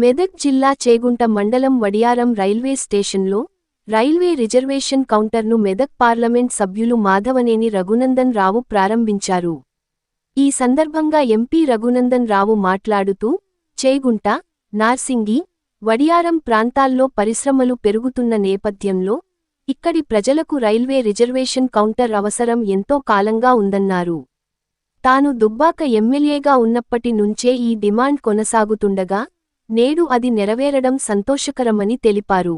మెదక్ జిల్లా చేగుంట మండలం వడియారం రైల్వే స్టేషన్లో రైల్వే రిజర్వేషన్ కౌంటర్ను మెదక్ పార్లమెంట్ సభ్యులు మాధవనేని రఘునందన్ రావు ప్రారంభించారు. ఈ సందర్భంగా ఎంపీ రఘునందన్ రావు మాట్లాడుతూ, చేగుంట, నార్సింగి, వడియారం ప్రాంతాల్లో పరిశ్రమలు పెరుగుతున్న నేపథ్యంలో ఇక్కడి ప్రజలకు రైల్వే రిజర్వేషన్ కౌంటర్ అవసరం ఎంతో కాలంగా ఉందన్నారు. తాను దుబ్బాక ఎమ్మెల్యేగా ఉన్నప్పటి నుంచే ఈ డిమాండ్ కొనసాగుతుండగా నేడు అది నెరవేరడం సంతోషకరమని తెలిపారు.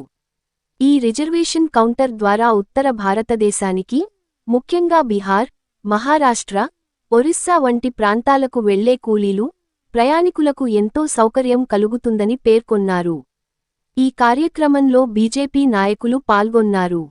ఈ రిజర్వేషన్ కౌంటర్ ద్వారా ఉత్తర భారతదేశానికి, ముఖ్యంగా బీహార్, మహారాష్ట్ర, ఒరిస్సా వంటి ప్రాంతాలకు వెళ్లే కూలీలు, ప్రయాణికులకు ఎంతో సౌకర్యం కలుగుతుందని పేర్కొన్నారు. ఈ కార్యక్రమంలో బీజేపీ నాయకులు పాల్గొన్నారు.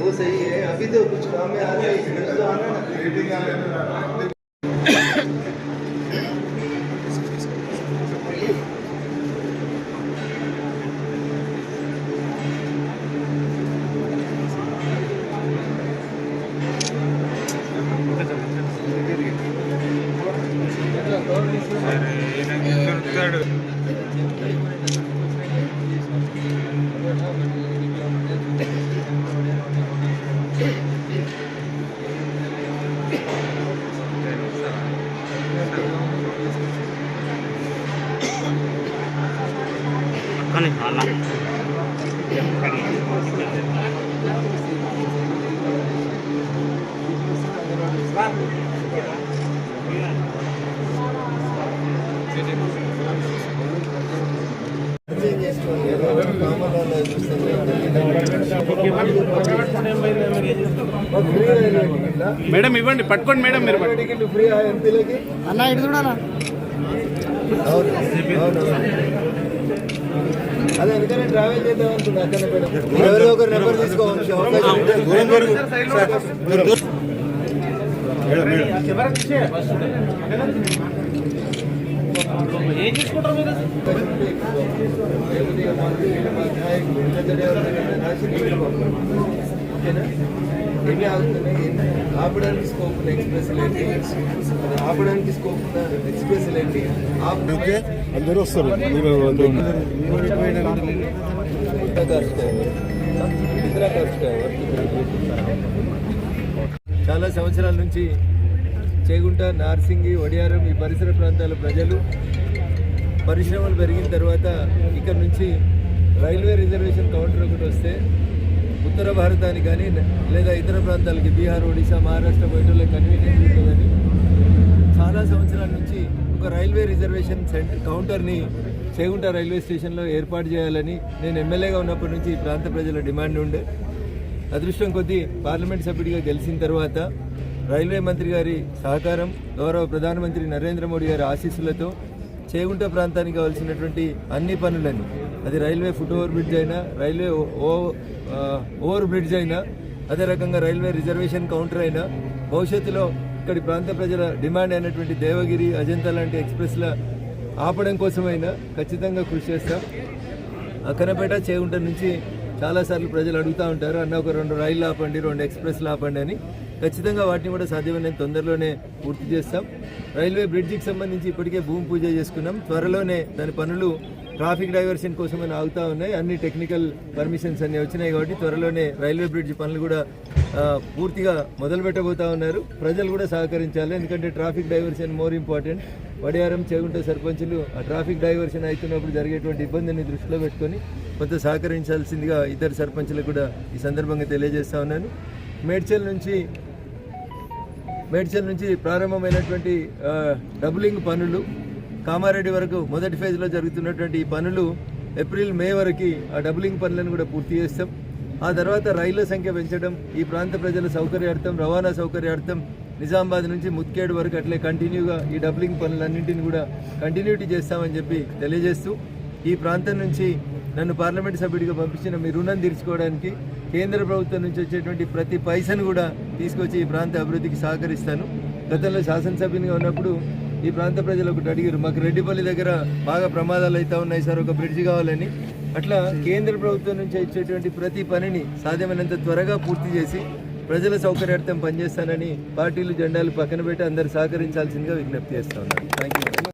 वो सही है, अभी तो कुछ काम में आ रहा है, तो आना ना रेटिंग आ रहा है। మేడం ఇవ్వండి, పట్టుకోండి మేడం. మీరు ఫ్రీ ఎంపీలకి అన్న ఇటు చూడాలా? అదే అందుకనే ట్రావెల్ చేద్దాం అనుకున్నా. అక్కడ ఎవరో ఒకరు నెంబర్ తీసుకోవచ్చు. ఎన్ని ఆగుతున్నాయి, ఆపడానికి స్కోప్ ఉన్న ఎక్స్ప్రెస్ ఏంటి, ఆపడానికి స్కోప్ ఉన్న ఎక్స్ప్రెస్ ఏంటి, అందరూ వస్తారు. చాలా సంవత్సరాల నుంచి చేగుంట, నార్సింగి, వడియారం ఈ పరిసర ప్రాంతాల ప్రజలు పరిశ్రమలు పెరిగిన తర్వాత ఇక్కడ నుంచి రైల్వే రిజర్వేషన్ కౌంటర్ ఒకటి వస్తే ఉత్తర భారతానికి కానీ లేదా ఇతర ప్రాంతాలకి బీహార్, ఒడిశా, మహారాష్ట్ర పోయేటోళ్ళకి కన్వీనియన్స్ ఉంటుందని చాలా సంవత్సరాల నుంచి ఒక రైల్వే రిజర్వేషన్ కౌంటర్ని చేగుంట రైల్వే స్టేషన్లో ఏర్పాటు చేయాలని నేను ఎమ్మెల్యేగా ఉన్నప్పటి నుంచి ఈ ప్రాంత ప్రజల డిమాండ్ ఉండే. అదృష్టం కొద్దీ పార్లమెంట్ సభ్యుడిగా గెలిచిన తర్వాత రైల్వే మంత్రి గారి సహకారం, గౌరవ ప్రధానమంత్రి నరేంద్ర మోడీ గారి ఆశీస్సులతో చేగుంట ప్రాంతానికి కావాల్సినటువంటి అన్ని పనులని, అది రైల్వే ఫుట్ ఓవర్ బ్రిడ్జ్ అయినా, రైల్వే ఓవర్ బ్రిడ్జ్ అయినా, అదే రకంగా రైల్వే రిజర్వేషన్ కౌంటర్ అయినా, భవిష్యత్తులో ఇక్కడి ప్రాంత ప్రజల డిమాండ్ అయినటువంటి దేవగిరి, అజంతా లాంటి ఎక్స్ప్రెస్ల ఆపడం కోసమైనా ఖచ్చితంగా కృషి చేస్తాం. అక్కనపేట, చేగుంట నుంచి చాలాసార్లు ప్రజలు అడుగుతూ ఉంటారు, అన్న ఒక 2 రైళ్ళు ఆపండి, 2 ఎక్స్ప్రెస్లు ఆపండి అని. ఖచ్చితంగా వాటిని కూడా సాధ్యమైనంత తొందరలోనే పూర్తి చేస్తాం. రైల్వే బ్రిడ్జికి సంబంధించి ఇప్పటికే భూమి పూజ చేసుకున్నాం. త్వరలోనే దాని పనులు ట్రాఫిక్ డైవర్షన్ కోసమని ఆగుతూ ఉన్నాయి. అన్ని టెక్నికల్ పర్మిషన్స్ అన్నీ వచ్చినాయి కాబట్టి త్వరలోనే రైల్వే బ్రిడ్జ్ పనులు కూడా పూర్తిగా మొదలు పెట్టబోతా ఉన్నారు. ప్రజలు కూడా సహకరించాలి, ఎందుకంటే traffic diversion more important. Vadiyaram Chegunta సర్పంచులు ఆ ట్రాఫిక్ డైవర్షన్ అవుతున్నప్పుడు జరిగేటువంటి ఇబ్బందిని దృష్టిలో పెట్టుకొని కొంత సహకరించాల్సిందిగా ఇద్దరు సర్పంచులకు కూడా ఈ సందర్భంగా తెలియజేస్తా ఉన్నాను. మేడ్చల్ నుంచి ప్రారంభమైనటువంటి డబులింగ్ పనులు కామారెడ్డి వరకు మొదటి ఫేజ్లో జరుగుతున్నటువంటి ఈ పనులు ఏప్రిల్ మే వరకు ఆ డబులింగ్ పనులను కూడా పూర్తి చేస్తాం. ఆ తర్వాత రైళ్ల సంఖ్య పెంచడం, ఈ ప్రాంత ప్రజల సౌకర్యార్థం, రవాణా సౌకర్యార్థం నిజామాబాద్ నుంచి ముత్కేడ్ వరకు అట్లే కంటిన్యూగా ఈ డబులింగ్ పనులన్నింటినీ కూడా కంటిన్యూటీ చేస్తామని చెప్పి తెలియజేస్తూ, ఈ ప్రాంతం నుంచి నన్ను పార్లమెంట్ సభ్యుడిగా పంపించిన మీ రుణం తీర్చుకోవడానికి కేంద్ర ప్రభుత్వం నుంచి వచ్చేటువంటి ప్రతి పైసను కూడా తీసుకొచ్చి ఈ ప్రాంత అభివృద్ధికి సహకరిస్తాను. గతంలో శాసనసభ్యునిగా ఉన్నప్పుడు ఈ ప్రాంత ప్రజలు ఒకటి అడిగారు, మాకు రెడ్డిపల్లి దగ్గర బాగా ప్రమాదాలు అవుతా ఉన్నాయి సార్, ఒక బ్రిడ్జ్ కావాలని. అట్లా కేంద్ర ప్రభుత్వం నుంచి ఇచ్చేటువంటి ప్రతి పనిని సాధ్యమైనంత త్వరగా పూర్తి చేసి ప్రజల సౌకర్యార్థం పనిచేస్తానని పార్టీలు జెండాలు పక్కన పెట్టి అందరూ సహకరించాల్సిందిగా విజ్ఞప్తి చేస్తా ఉన్నాను. Thank you.